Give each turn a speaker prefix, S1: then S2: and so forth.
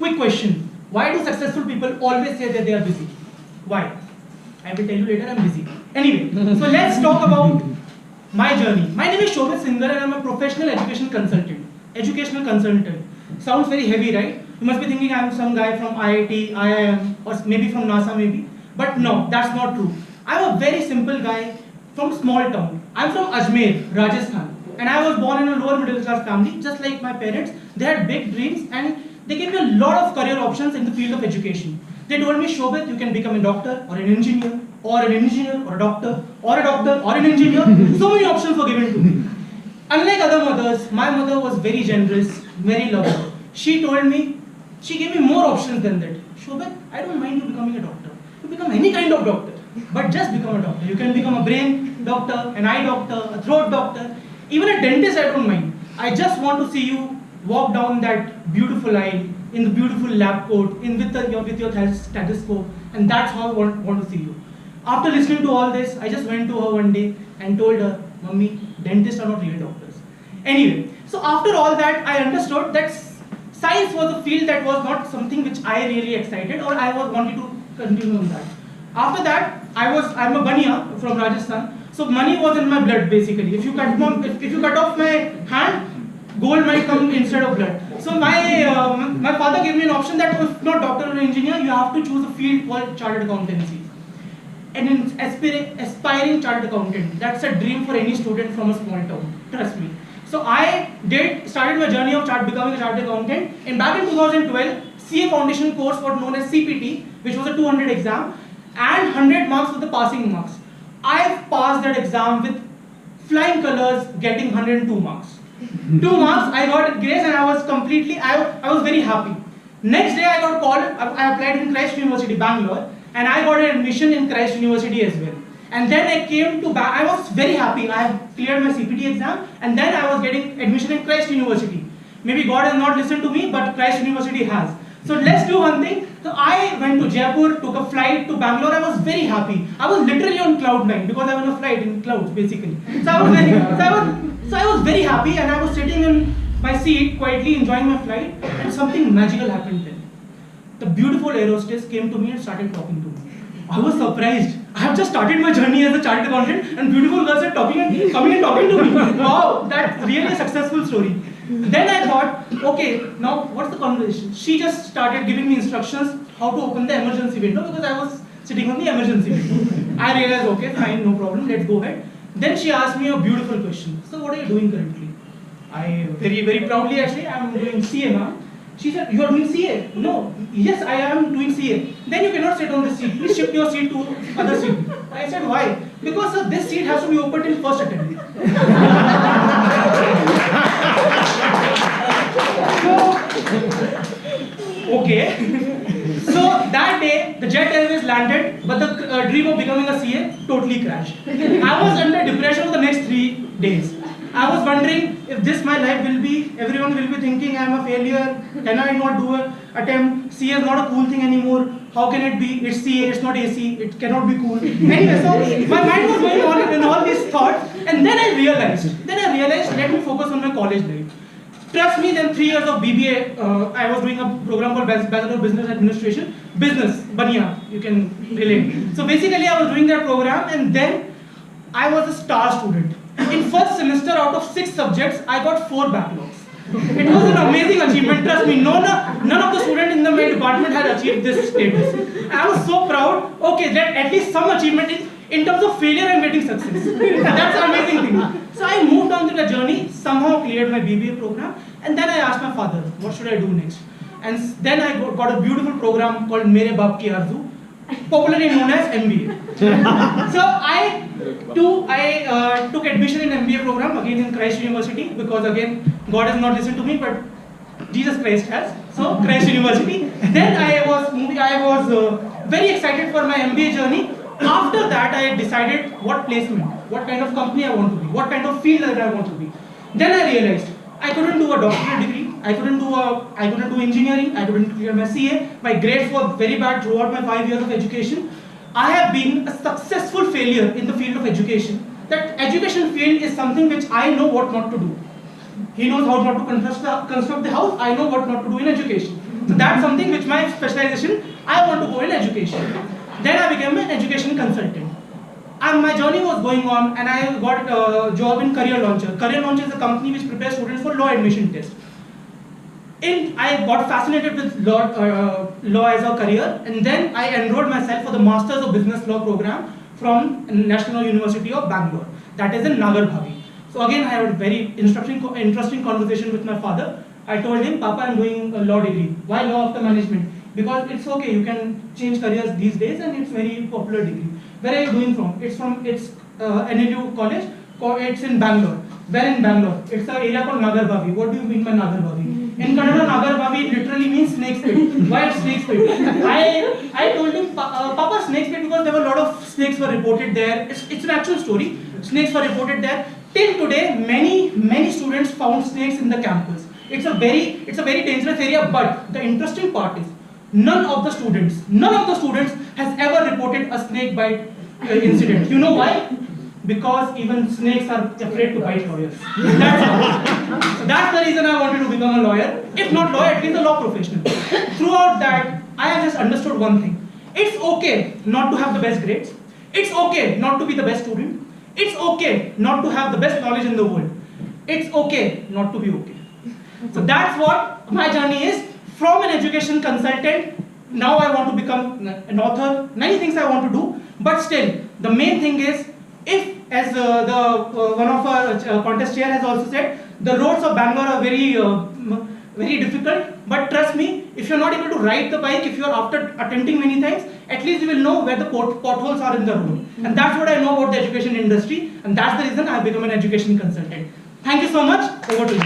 S1: quick question. Why do successful people always say that they are busy? Why? I will tell you later, I'm busy. Anyway, so let's talk about my journey. My name is Shobhit Singh and I'm a professional education consultant. Educational consultant. Sounds very heavy, right? You must be thinking I'm some guy from IIT, IIM, or maybe from NASA maybe. But no, that's not true. I'm a very simple guy from small town. I'm from Ajmer, Rajasthan. And I was born in a lower middle class family, just like my parents. They had big dreams and they gave me a lot of career options in the field of education. They told me, Shobhit, you can become a doctor or an engineer or a doctor or an engineer. So many options were given to me. Unlike other mothers, my mother was very generous, very loving. She told me, she gave me more options than that. Shobhit, I don't mind you becoming a doctor. You become any kind of doctor, but just become a doctor. You can become a brain doctor, an eye doctor, a throat doctor, even a dentist, I don't mind. I just want to see you walk down that beautiful aisle in the beautiful lab coat, with your stethoscope, and that's how I want to see you. After listening to all this, I just went to her one day and told her, Mummy, dentists are not real doctors. Anyway, so after all that, I understood that science was a field that was not something which I really excited or I was wanting to continue on that. After that, I'm a Bania from Rajasthan, so money was in my blood basically. If you cut off my hand, gold might come instead of blood. So my father gave me an option that if not doctor or engineer, you have to choose a field called chartered accountancy. An aspiring chartered accountant. That's a dream for any student from a small town. Trust me. So I started my journey of becoming a chartered accountant. And back in 2012, CA foundation course was known as CPT, which was a 200 exam, and 100 marks was the passing marks. I passed that exam with flying colors, getting 102 marks. 2 marks, I got grace, and I was very happy. Next day I got called, I applied in Christ University, Bangalore, and I got an admission in Christ University as well. And then I came to I was very happy. I have cleared my CPT exam, and then I was getting admission in Christ University. Maybe God has not listened to me, but Christ University has. So let's do one thing. So I went to Jaipur, took a flight to Bangalore. I was very happy. I was literally on cloud 9 because I was on a flight in clouds basically. So I was very happy, and I was sitting in my seat quietly enjoying my flight, and something magical happened then. The beautiful air hostess came to me and started talking to me. I was surprised. I have just started my journey as a chartered accountant, and beautiful girls are coming and talking to me. Wow, that's really a successful story. Then I thought, okay, now what's the conversation? She just started giving me instructions how to open the emergency window because I was sitting on the emergency window. I realized, okay, fine, no problem, let's go ahead. Then she asked me a beautiful question. So what are you doing currently? I very proudly actually, I am doing CA, ma'am. She said, you are doing CA? No. Yes, I am doing CA. Then you cannot sit on this seat. Please shift your seat to other seat. I said, why? Because this seat has to be opened in first attempt. Okay. So that day, the Jet Airways landed, but the dream of becoming a CA totally crashed. I was under depression for the next 3 days. I was wondering if this my life will be, everyone will be thinking I am a failure, can I not do an attempt, CA is not a cool thing anymore, how can it be, it's CA, it's not AC, it cannot be cool. Anyway, so my mind was going on in all these thoughts, and then I realized, let me focus on my college life. Trust me, then 3 years of BBA, I was doing a program called Bachelor of Business Administration, business, Bania, you can relate. So basically I was doing that program, and then I was a star student. In first semester, out of 6 subjects, I got 4 backlogs. It was an amazing achievement, trust me. None of the students in my department had achieved this status. I was so proud. Okay, that at least some achievement in terms of failure, I'm getting success. That's an amazing thing. So I moved on to the journey, somehow cleared my BBA program, and then I asked my father, what should I do next? And then I got a beautiful program called Mere Baap Ki Arzu, popularly known as MBA. So I took admission in MBA program again in Christ University because again God has not listened to me, but Jesus Christ has. So Christ University. Then I was very excited for my MBA journey. After that, I decided what placement, what kind of company I want to be, what kind of field that I want to be. Then I realized I couldn't do a doctorate degree, I couldn't do engineering, I couldn't clear my CA. My grades were very bad throughout my 5 years of education. I have been a successful failure in the field of education. That education field is something which I know what not to do. He knows how not to construct the house, I know what not to do in education. So that's something which my specialization, I want to go in education. Then I became an education consultant. And my journey was going on, and I got a job in Career Launcher. Career Launcher is a company which prepares students for law admission test. I got fascinated with law as a career, and then I enrolled myself for the Masters of Business Law program from National University of Bangalore. That is in Nagarbhavi. So again, I had a very interesting conversation with my father. I told him, Papa, I'm doing a law degree. Why law after management? Because it's okay, you can change careers these days, and it's very popular degree. Where are you doing from? It's NLU College. It's in Bangalore. Where in Bangalore? It's an area called Nagarbhavi. What do you mean by Nagarbhavi? In Kannada, Nagarbhavi literally means snake's pit. Why it's snake's pit? I told him, Papa, snake's pit, because there were a lot of snakes were reported there. It's an actual story. Snakes were reported there. Till today, many students found snakes in the campus. It's a very dangerous area. But the interesting part is, none of the students has ever reported a snake bite incident. You know why? Because even snakes are afraid to bite lawyers. So that's the reason I wanted to become a lawyer. If not lawyer, at least a law professional. Throughout that, I have just understood one thing. It's okay not to have the best grades. It's okay not to be the best student. It's okay not to have the best knowledge in the world. It's okay not to be okay. So that's what my journey is. From an education consultant, now I want to become an author. Many things I want to do. But still, the main thing is, if, as one of our contest chair has also said, the roads of Bangalore are very difficult. But trust me, if you're not able to ride the bike, if you're after attempting many times, at least you will know where the potholes are in the road. And that's what I know about the education industry, and that's the reason I have become an education consultant. Thank you so much. Over to you.